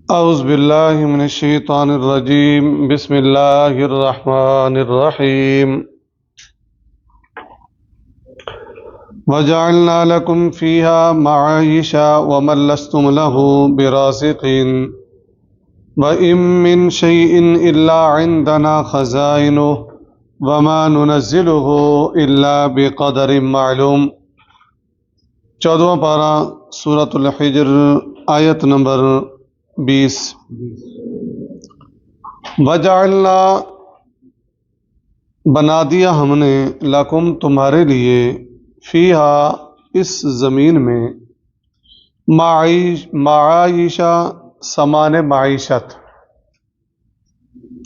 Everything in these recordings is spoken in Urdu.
اعوذ باللہ من الشیطان الرجیم بسم اللہ الرحمن الرحیم وجعلنا لكم فيها معايش ومن لستم له برازقين وإن من شيء إلا عندنا خزائنه وما ننزله إلا بقدر معلوم۔ 14واں پارہ سورۃ الحجر آیت نمبر 20۔ وجعلنا بنا دیا ہم نے لکم تمہارے لیے فیہا اس زمین میں معایشہ سامان معیشت۔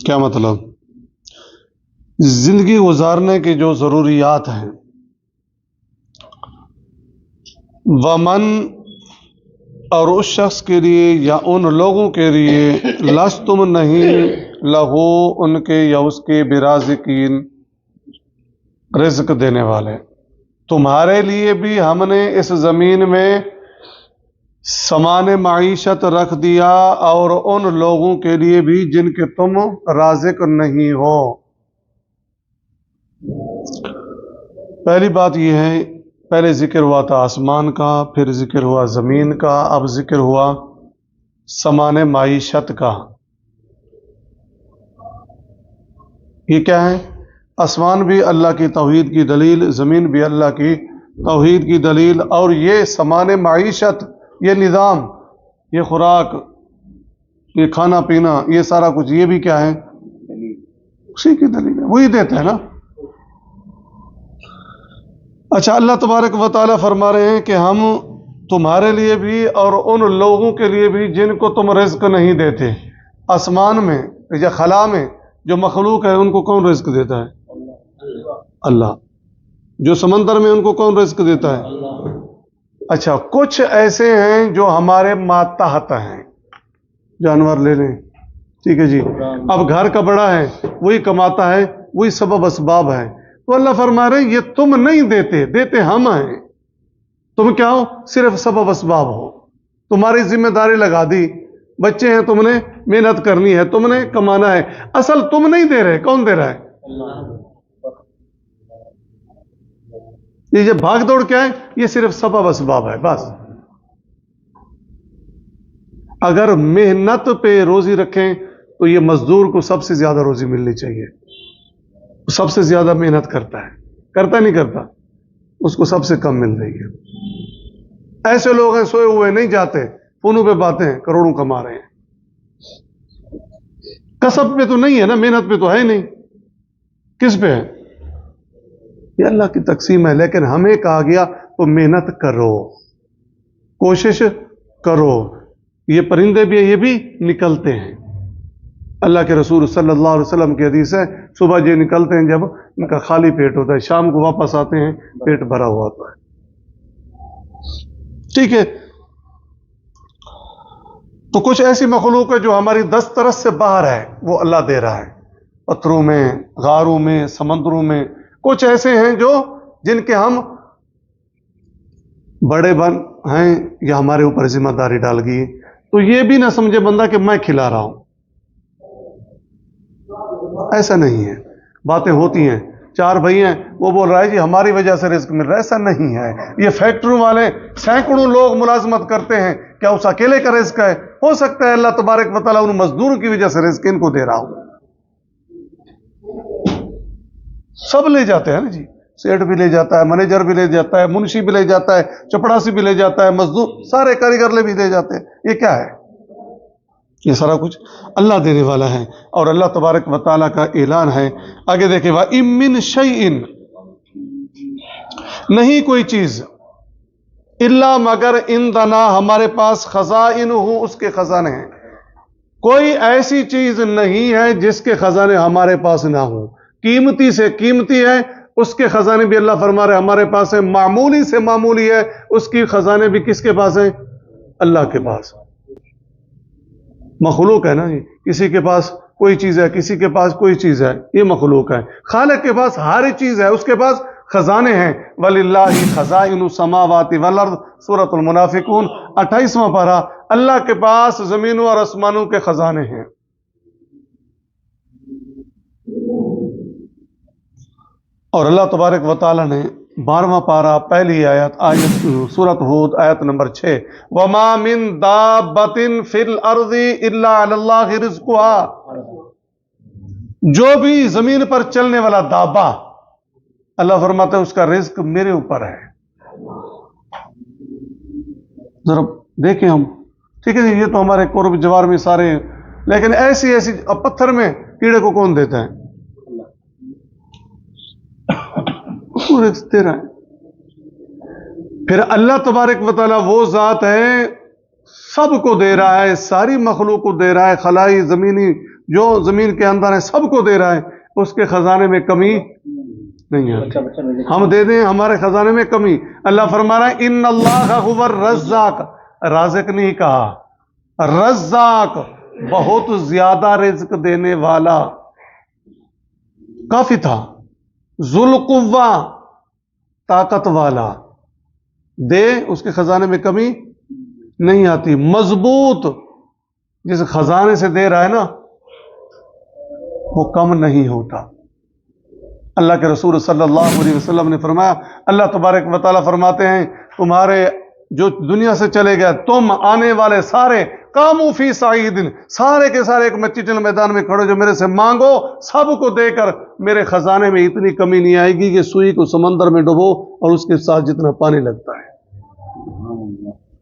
کیا مطلب؟ زندگی گزارنے کی جو ضروریات ہیں۔ ومن اور اس شخص کے لیے یا ان لوگوں کے لیے لستم نہیں لہو ان کے یا اس کے برازقین رزق دینے والے۔ تمہارے لیے بھی ہم نے اس زمین میں سامان معیشت رکھ دیا اور ان لوگوں کے لیے بھی جن کے تم رازق نہیں ہو۔ پہلی بات یہ ہے، پہلے ذکر ہوا تھا آسمان کا، پھر ذکر ہوا زمین کا، اب ذکر ہوا سامان معیشت کا۔ یہ کیا ہے؟ آسمان بھی اللہ کی توحید کی دلیل، زمین بھی اللہ کی توحید کی دلیل، اور یہ سامان معیشت، یہ نظام، یہ خوراک، یہ کھانا پینا، یہ سارا کچھ، یہ بھی کیا ہے؟ اسی کی دلیل ہے، وہی دیتا ہے نا۔ اچھا، اللہ تبارک و تعالیٰ فرما رہے ہیں کہ ہم تمہارے لیے بھی اور ان لوگوں کے لیے بھی جن کو تم رزق نہیں دیتے۔ آسمان میں یا خلا میں جو مخلوق ہے ان کو کون رزق دیتا ہے؟ اللہ۔ جو سمندر میں ان کو کون رزق دیتا ہے؟ اچھا، کچھ ایسے ہیں جو ہمارے ماتحت ہیں، جانور لے لیں، ٹھیک ہے جی، اب گھر کا بڑا ہے، وہی کماتا ہے، وہی سبب اسباب ہے، تو اللہ فرما رہے ہیں یہ تم نہیں دیتے، دیتے ہم ہیں۔ تم کیا ہو؟ صرف سبب اسباب ہو، تمہاری ذمہ داری لگا دی، بچے ہیں، تم نے محنت کرنی ہے، تم نے کمانا ہے، اصل تم نہیں دے رہے، کون دے رہا ہے؟ یہ بھاگ دوڑ کیا ہے؟ یہ صرف سبب اسباب ہے بس۔ اگر محنت پہ روزی رکھیں تو یہ مزدور کو سب سے زیادہ روزی ملنی چاہیے، سب سے زیادہ محنت کرتا ہے، کرتا نہیں کرتا، اس کو سب سے کم مل رہی ہے۔ ایسے لوگ ہیں سوئے ہوئے نہیں جاتے، فونوں پہ باتیں ہیں، کروڑوں کما رہے ہیں، کسب پہ تو نہیں ہے نا، محنت پہ تو ہے نہیں، کس پہ ہے؟ یہ اللہ کی تقسیم ہے، لیکن ہمیں کہا گیا تو محنت کرو، کوشش کرو۔ یہ پرندے بھی یہ بھی نکلتے ہیں، اللہ کے رسول صلی اللہ علیہ وسلم کی حدیث ہے، صبح یہ نکلتے ہیں جب ان کا خالی پیٹ ہوتا ہے، شام کو واپس آتے ہیں پیٹ بھرا ہوا ہوتا ہے، ٹھیک ہے۔ تو کچھ ایسی مخلوق ہے جو ہماری دسترس سے باہر ہے، وہ اللہ دے رہا ہے، پتھروں میں، غاروں میں، سمندروں میں۔ کچھ ایسے ہیں جو جن کے ہم بڑے بن ہیں یا ہمارے اوپر ذمہ داری ڈال گئی، تو یہ بھی نہ سمجھے بندہ کہ میں کھلا رہا ہوں، ایسا نہیں ہے۔ باتیں ہوتی ہیں، چار بھائی ہیں، وہ بول رہا ہے جی ہماری وجہ سے رزق مل رہا ہے، ایسا نہیں ہے۔ یہ فیکٹری والے سینکڑوں لوگ ملازمت کرتے ہیں، کیا اس اکیلے کا رزق ہے؟ ہو سکتا ہے اللہ تبارک و تعالیٰ ان مزدوروں کی وجہ سے رزق ان کو دے رہا ہوں۔ سب لے جاتے ہیں نا جی، سیٹ بھی لے جاتا ہے، مینیجر بھی لے جاتا ہے، منشی بھی لے جاتا ہے، چپڑاسی بھی لے جاتا ہے، مزدور، سارے کاریگر بھی لے جاتے ہیں۔ یہ کیا ہے؟ یہ سارا کچھ اللہ دینے والا ہے، اور اللہ تبارک و تعالیٰ کا اعلان ہے۔ آگے دیکھیں، وَإِن مِّن شَيْءٍ، نہیں کوئی چیز، الا مگر عندنا، ہمارے پاس، خزائنہ، اس کے خزانے ہیں۔ کوئی ایسی چیز نہیں ہے جس کے خزانے ہمارے پاس نہ ہوں، قیمتی سے قیمتی ہے، اس کے خزانے بھی اللہ فرما رہے ہمارے پاس ہیں، معمولی سے معمولی ہے، اس کی خزانے بھی کس کے پاس ہیں؟ اللہ کے پاس۔ مخلوق ہے نا، کسی کے پاس کوئی چیز ہے، کسی کے پاس کوئی چیز ہے، یہ مخلوق ہے۔ خالق کے پاس ہر چیز ہے، اس کے پاس خزانے ہیں۔ وَلِلَّهِ خَزَائِنُ السَّمَاوَاتِ وَالْأَرْضِ سورۃ المنافقون 28واں پارہ اللہ کے پاس زمینوں اور آسمانوں کے خزانے ہیں. اور اللہ تبارک و تعالی نے 12واں پارہ پہلی آیت سورۃ ہود آیت نمبر 6 وما من دابۃ فی الارض الا علی اللہ رزقها، جو بھی زمین پر چلنے والا دابہ اللہ فرماتا ہے اس کا رزق میرے اوپر ہے. ذرا دیکھیں ہم، ٹھیک ہے یہ تو ہمارے قرب جوار میں سارے، لیکن ایسی اب پتھر میں کیڑے کو کون دیتا ہے؟ رزق دے رہا ہے. پھر اللہ تبارک و تعالیٰ وہ ذات ہے سب کو دے رہا ہے، ساری مخلوق کو دے رہا ہے، خلائی زمینی جو زمین کے اندر ہے سب کو دے رہا ہے، اس کے خزانے میں کمی نہیں ہے. ہم دے دیں ہمارے خزانے میں کمی. اللہ فرما رہا ہے ان اللہ هو الرزاق، رازق نہیں کہا، رزاق بہت زیادہ رزق دینے والا، کافی تھا. ذو القوہ طاقت والا، دے اس کے خزانے میں کمی نہیں آتی. مضبوط، جس خزانے سے دے رہا ہے نا وہ کم نہیں ہوتا. اللہ کے رسول صلی اللہ علیہ وسلم نے فرمایا، اللہ تبارک و تعالیٰ فرماتے ہیں تمہارے جو دنیا سے چلے گئے تم آنے والے سارے قاموا فی صعید، سارے کے سارے ایک مسجد میدان میں کھڑے جو میرے سے مانگو سب کو دے کر میرے خزانے میں اتنی کمی نہیں آئے گی کہ سوئی کو سمندر میں ڈبو اور اس کے ساتھ جتنا پانی لگتا ہے.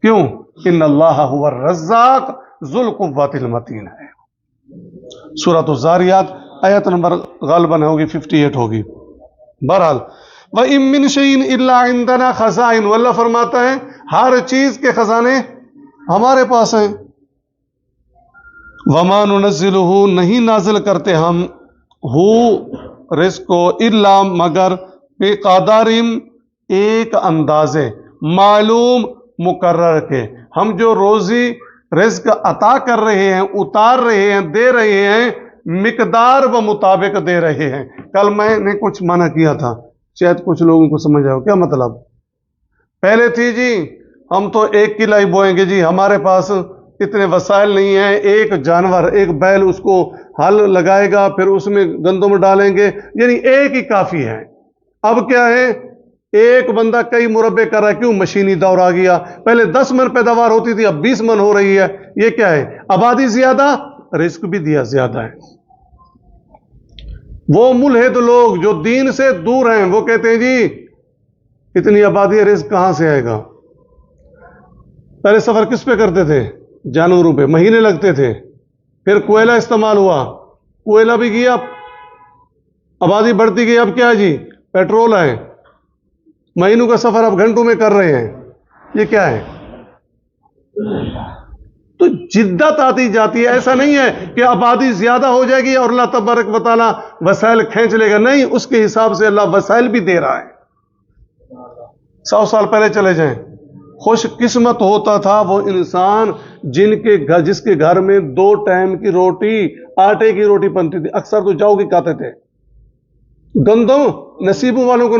کیوں؟ ان اللہ هو الرزاق ذو القوۃ المتین ہے. سورۃ الذاریات آیت نمبر غالباً ہوگی 58 ہوگی. بہرحال وَإِن مِّن شَيْءٍ إِلَّا عِندَنَا خَزَائِنُ، اللہ فرماتا ہے ہر چیز کے خزانے ہمارے پاس ہیں. وَمَا نُنَزِّلُهُ، نہیں نازل کرتے ہم ہو رزق کو الا مگر بقدر، ایک اندازے معلوم مقرر کے. ہم جو روزی رزق عطا کر رہے ہیں، اتار رہے ہیں، دے رہے ہیں، مقدار و مطابق دے رہے ہیں. کل میں نے کچھ منع کیا تھا، شاید کچھ لوگوں کو سمجھ آؤ کیا مطلب. پہلے تھی جی ہم تو 1 کلا ہی بوئیں گے جی، ہمارے پاس اتنے وسائل نہیں ہیں، ایک جانور ایک بیل اس کو ہل لگائے گا پھر اس میں گندم ڈالیں گے، یعنی ایک ہی کافی ہے. اب کیا ہے ایک بندہ کئی مربع کر رہا ہے. کیوں؟ مشینی دور آ گیا. پہلے 10 من پیداوار ہوتی تھی اب 20 من ہو رہی ہے. یہ کیا ہے؟ آبادی زیادہ، رزق بھی دیا زیادہ ہے. وہ ملحد لوگ جو دین سے دور ہیں وہ کہتے ہیں جی اتنی آبادی رزق کہاں سے آئے گا. پہلے سفر کس پہ کرتے تھے؟ جانوروں پہ، مہینے لگتے تھے. پھر کوئلہ استعمال ہوا، کوئلہ بھی گیا، آبادی بڑھتی گئی. اب کیا ہے جی؟ پیٹرول ہے. مہینوں کا سفر اب گھنٹوں میں کر رہے ہیں. یہ کیا ہے؟ تو جدت آتی جاتی ہے. ایسا نہیں ہے کہ آبادی زیادہ ہو جائے گی اور اللہ تبارک و تعالیٰ وسائل کھینچ لے گا. نہیں، اس کے حساب سے اللہ وسائل بھی دے رہا ہے. 100 سال پہلے چلے جائیں، خوش قسمت ہوتا تھا وہ انسان جس کے گھر میں 2 ٹائم کی روٹی، آٹے کی روٹی بنتی تھی. اکثر تو جاؤ کی کھاتے تھے. گندم نصیبوں والوں کو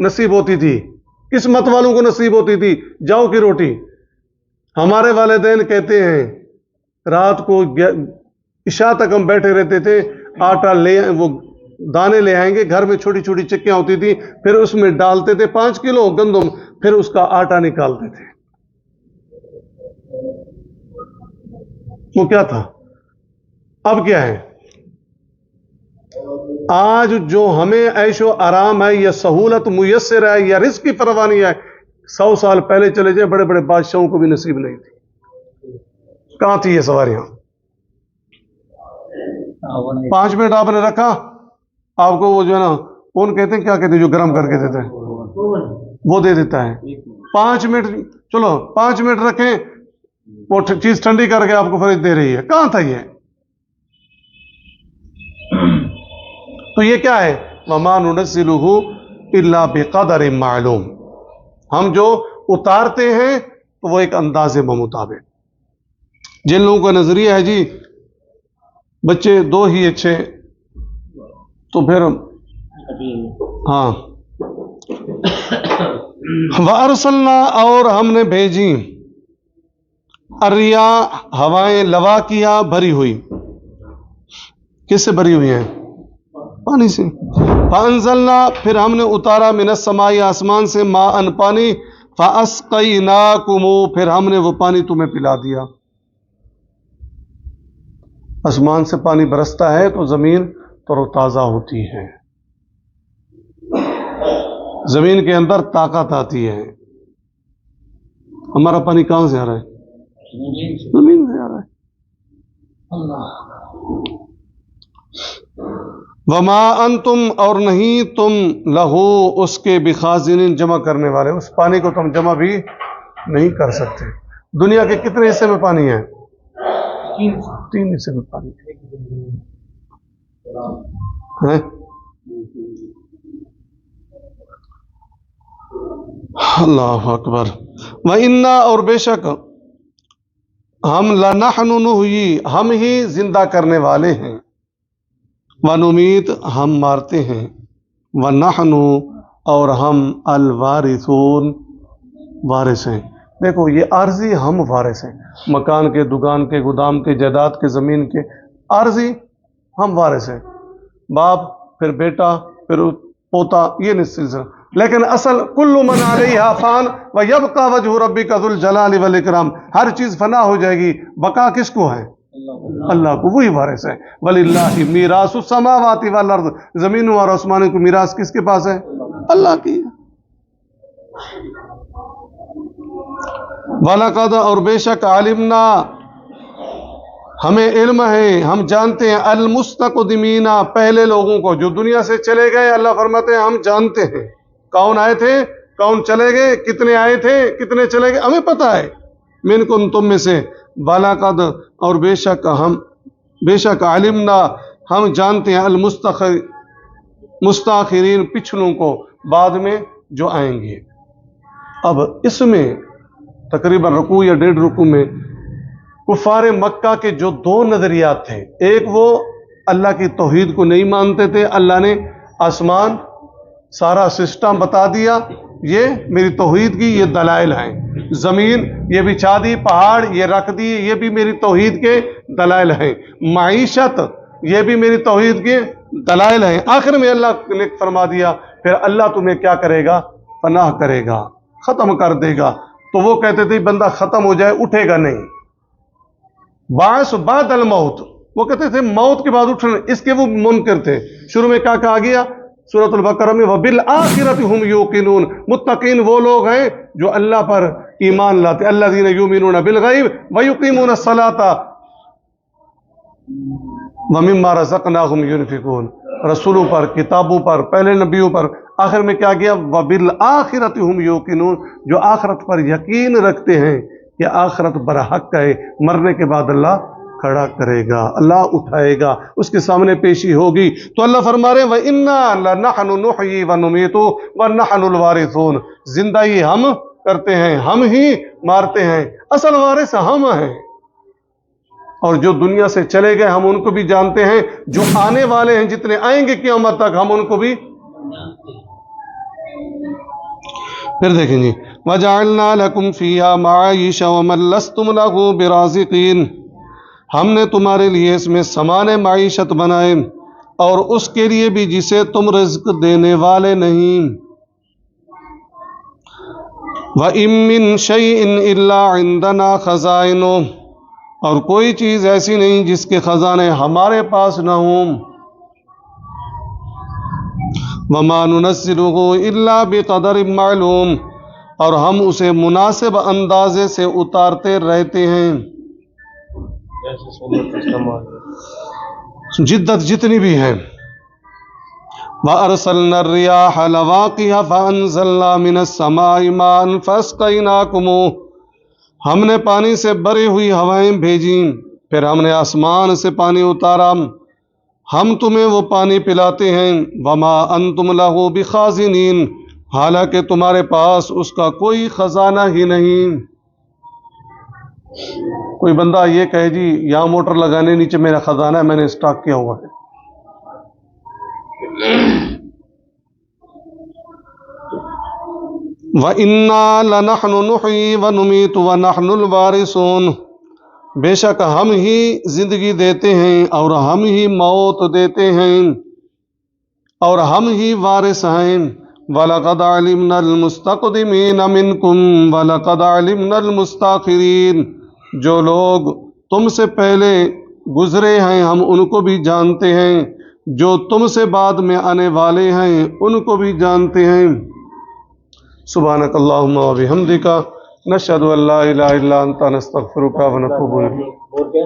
نصیب ہوتی تھی، قسمت والوں کو نصیب ہوتی تھی جاؤ کی روٹی. ہمارے والدین کہتے ہیں رات کو عشاء تک ہم بیٹھے رہتے تھے، آٹا لے وہ دانے لے آئیں گے، گھر میں چھوٹی چھوٹی چکیاں ہوتی تھی، پھر اس میں ڈالتے تھے 5 کلو گندم، پھر اس کا آٹا نکالتے تھے. وہ کیا تھا؟ اب کیا ہے؟ آج جو ہمیں عیش و آرام ہے یا سہولت میسر ہے یا رزق کی پرواہ نہیں ہے، 100 سال پہلے چلے جائیں بڑے بڑے بادشاہوں کو بھی نصیب نہیں تھی. کہاں تھی یہ سواریاں؟ 5 منٹ آپ نے رکھا، آپ کو وہ جو ہے نا کون کہتے ہیں، کیا کہتے ہیں جو گرم کر کے دیتا ہے وہ دے دیتا ہے. 5 منٹ، چلو 5 منٹ رکھیں وہ چیز ٹھنڈی کر کے آپ کو فریج دے رہی ہے. کہاں تھا یہ؟ تو یہ کیا ہے؟ وَمَا نُنَزِّلُهُ إِلَّا بِقَدَرٍ مَعْلُوم. ہم جو اتارتے ہیں تو وہ ایک اندازے مطابق. جن لوگوں کا نظریہ ہے جی بچے 2 ہی اچھے، تو پھر ہاں وَأَرْسَلْنَا، اور ہم نے بھیجی الریاح ہوائیں لواقیہ بھری ہوئی، کس سے بھری ہوئی ہیں؟ پانی سے. فانزلنا پھر ہم نے اتارا من السماء آسمان سے ماء پانی، فاسقیناکم پھر ہم نے وہ پانی تمہیں پلا دیا. آسمان سے پانی برستا ہے تو زمین تر و تازہ ہوتی ہے، زمین کے اندر طاقت آتی ہے. ہمارا پانی کہاں سے آ رہا ہے؟ زمین سے آ رہا ہے. وما انتم اور نہیں تم لہو اس کے بخازنین جمع کرنے والے، اس پانی کو تم جمع بھی نہیں کر سکتے. دنیا کے کتنے حصے میں پانی ہے؟ 3 حصے میں پانی ہے. اللہ اکبر. وَإِنَّا اور بے شک ہم لَنَحْنُ نُحْيِي ہم ہی زندہ کرنے والے ہیں، وَنُمِيتُ ہم مارتے ہیں، وَنَحْنُ اور ہم الوارثون وارث ہیں. دیکھو یہ عارضی ہم وارث ہیں، مکان کے، دکان کے، گودام کے، جائیداد کے، زمین کے، عارضی ہم وارث ہیں، باپ پھر بیٹا پھر پوتا، یہ نہیں سلسلہ. لیکن اصل کل من علیہا فان ویبقى وجہ ربک ذو الجلال والاکرام، ہر چیز فنا ہو جائے گی، بقا کس کو ہے؟ اللہ کو، وہی وارث ہے. وللہ میراث السماوات والارض زمینوں اور آسمانوں کو میراث کس کے پاس ہے؟ اللہ کی. وَلَقَدْ اور بے شک علمنا ہمیں علم ہے، ہم جانتے ہیں، المستقدمین پہلے لوگوں کو جو دنیا سے چلے گئے. اللہ فرماتے ہیں ہم جانتے ہیں کون آئے تھے، کون چلے گئے، کتنے آئے تھے، کتنے چلے گئے، ہمیں پتہ ہے. منکم تم میں سے، وَلَقَدْ اور بے شک علمنا ہم جانتے ہیں، مستاخرین پچھلوں کو، بعد میں جو آئیں گے. اب اس میں تقریباً رکوع یا 1.5 رکوع میں کفار مکہ کے جو 2 نظریات تھے، ایک وہ اللہ کی توحید کو نہیں مانتے تھے، اللہ نے آسمان سارا سسٹم بتا دیا، یہ میری توحید کی یہ دلائل ہیں، زمین یہ بچھا دی، پہاڑ یہ رکھ دی، یہ بھی میری توحید کے دلائل ہیں، معیشت یہ بھی میری توحید کے دلائل ہیں. آخر میں اللہ نے فرما دیا پھر اللہ تمہیں کیا کرے گا؟ پناہ کرے گا، ختم کر دے گا. تو وہ کہتے تھے بندہ ختم ہو جائے اٹھے گا نہیں، بعث بعد الموت، وہ کہتے تھے موت کے بعد اٹھنا، اس کے وہ منکر تھے. شروع میں کیا کہا گیا سورۃ البقرہ میں؟ وَبِالْآخِرَةِ هُمْ يُوقِنُونَ متقین وہ لوگ ہیں جو اللہ پر ایمان لاتے، الَّذِينَ يُؤْمِنُونَ بِالْغَيْبِ وَيُقِيمُونَ الصَّلَاةَ وَمِمَّا رَزَقْنَاهُمْ يُنْفِقُونَ، رسولوں پر، کتابوں پر، پہلے نبیوں پر. آخر میں کیا گیا؟ وَبِالْآخِرَةِ هُمْ يُوقِنُونَ جو آخرت پر یقین رکھتے ہیں کہ آخرت برحق ہے، مرنے کے بعد اللہ کھڑا کرے گا، اللہ اٹھائے گا، اس کے سامنے پیشی ہوگی. تو اللہ فرما رہے ہیں وَإِنَّا لَنَحْنُ نُحْيِي وَنُمِيتُ وَنَحْنُ الْوَارِثُونَ زندگی ہم کرتے ہیں، ہم ہی مارتے ہیں، اصل وارث ہم ہیں. اور جو دنیا سے چلے گئے ہم ان کو بھی جانتے ہیں، جو آنے والے ہیں جتنے آئیں گے قیامت تک ہم ان کو بھی. پھر دیکھیں جی وَجَعَلْنَا لَكُمْ فِيهَا مَعَائِشَ وَمَن لَّسْتُمْ لَهُ بِرَازِقِينَ ہم نے تمہارے لیے اس میں سامان معیشت بنائے اور اس کے لیے بھی جسے تم رزق دینے والے نہیں. وَإِن مِّن شَيْءٍ إِلَّا عِندَنَا خَزَائِنُهُ اور کوئی چیز ایسی نہیں جس کے خزانے ہمارے پاس نہ ہوں. وَمَا نُنَزِّلُهُ إِلَّا بِقَدَرٍ مَّعْلُومٍ اور ہم اسے مناسب اندازے سے اتارتے رہتے ہیں. جدت جتنی بھی ہے. وَأَرْسَلْنَا الرِّيَاحَ لَوَاقِحَ فَأَنزَلْنَا مِنَ السَّمَاءِ مَاءً فَأَسْقَيْنَاكُمُوهُ ہم نے پانی سے بھری ہوئی ہوائیں بھیجیں، پھر ہم نے آسمان سے پانی اتارا، ہم تمہیں وہ پانی پلاتے ہیں. وما انتم لہ بخازنین حالانکہ تمہارے پاس اس کا کوئی خزانہ ہی نہیں. کوئی بندہ یہ کہے جی یہاں موٹر لگانے نیچے میرا خزانہ ہے، میں نے اسٹاک کیا ہوا ہے. وَإِنَّا لَنَحْنُ نُحْيِي وَنُمِيتُ وَنَحْنُ الْوَارِثُونَ بے شک ہم ہی زندگی دیتے ہیں اور ہم ہی موت دیتے ہیں اور ہم ہی وارث ہیں وَلَقَدْ عَلِمْنَا الْمُسْتَقْدِمِينَ مِنْكُمْ وَلَقَدْ عَلِمْنَا الْمُسْتَأْخِرِينَ جو لوگ تم سے پہلے گزرے ہیں ہم ان کو بھی جانتے ہیں جو تم سے بعد میں آنے والے ہیں ان کو بھی جانتے ہیں سبحانک اللہم و بحمدک نشہد ان لا الہ الا انت نستغفرک و نتوب الیک